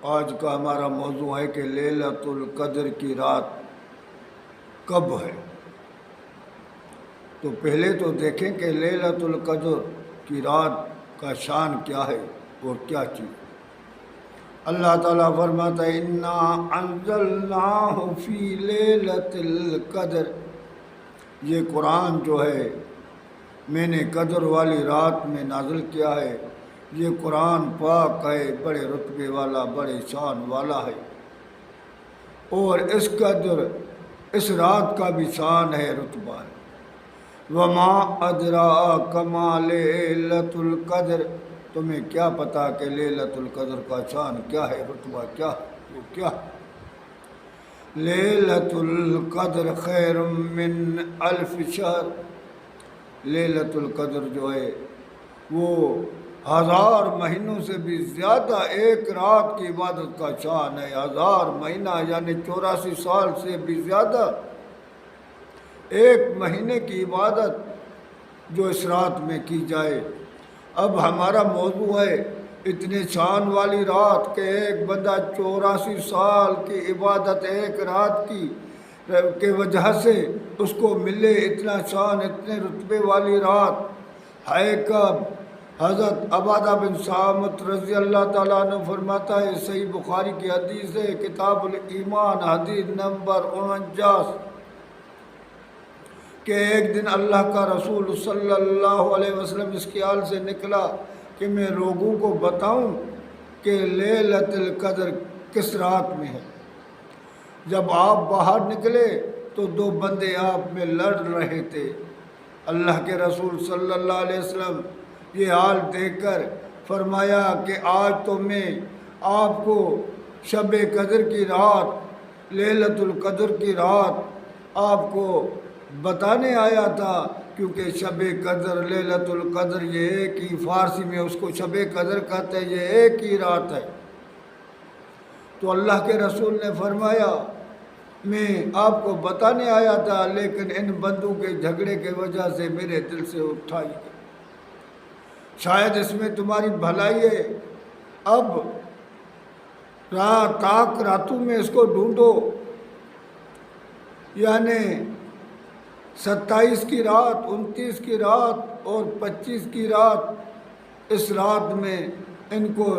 آج کا ہمارا موضوع ہے کہ لیلۃ القدر کی رات کب ہے۔ تو پہلے تو دیکھیں کہ لیلۃ القدر کی رات کا شان کیا ہے اور کیا چیز۔ اللہ تعالیٰ فرماتا ہے انا انزلناہ فی لیلۃ القدر، یہ قرآن جو ہے میں نے قدر والی رات میں نازل کیا ہے۔ یہ قرآن پاک ہے، بڑے رتبے والا، بڑے شان والا ہے، اور اس رات کا بھی شان ہے، رتبہ ہے۔ وما ادراک ما لیلۃ القدر، تمہیں کیا پتا کہ لیلۃ القدر کا شان کیا ہے، رتبہ کیا ہے، وہ کیا ہے۔ لیلۃ القدر خیر من الف شہر، لیلۃ القدر جو ہے وہ 1000 مہینوں سے بھی زیادہ ایک رات کی عبادت کا شان ہے۔ 1000 مہینہ یعنی 84 سال سے بھی زیادہ ایک مہینے کی عبادت جو اس رات میں کی جائے۔ اب ہمارا موضوع ہے اتنے شان والی رات کہ ایک بندہ 84 سال کی عبادت ایک رات کی وجہ سے اس کو ملے اتنا شان، اتنے رتبے والی رات ہے کب؟ حضرت عبادہ بن صامت رضی اللہ تعالیٰ عنہ فرماتا ہے، صحیح بخاری کی حدیث ہے، کتاب الایمان حدیث نمبر 49، کہ ایک دن اللہ کا رسول صلی اللہ علیہ وسلم اس خیال سے نکلا کہ میں لوگوں کو بتاؤں کہ لیلۃ القدر کس رات میں ہے۔ جب آپ باہر نکلے تو 2 بندے آپ میں لڑ رہے تھے۔ اللہ کے رسول صلی اللہ علیہ وسلم یہ حال دیکھ کر فرمایا کہ آج تو میں آپ کو شب قدر کی رات، لیلۃ القدر کی رات آپ کو بتانے آیا تھا، کیونکہ شب قدر، لیلۃ القدر یہ ایک ہی، فارسی میں اس کو شب قدر کہتے ہیں، یہ ایک ہی رات ہے۔ تو اللہ کے رسول نے فرمایا میں آپ کو بتانے آیا تھا، لیکن ان بندوں کے جھگڑے کی وجہ سے میرے دل سے اٹھائی گئی، شاید اس میں تمہاری بھلائی ہے۔ اب راتوں میں اس کو ڈھونڈو، یعنی 27 کی رات، 29 کی رات اور 25 کی رات، اس رات میں ان کو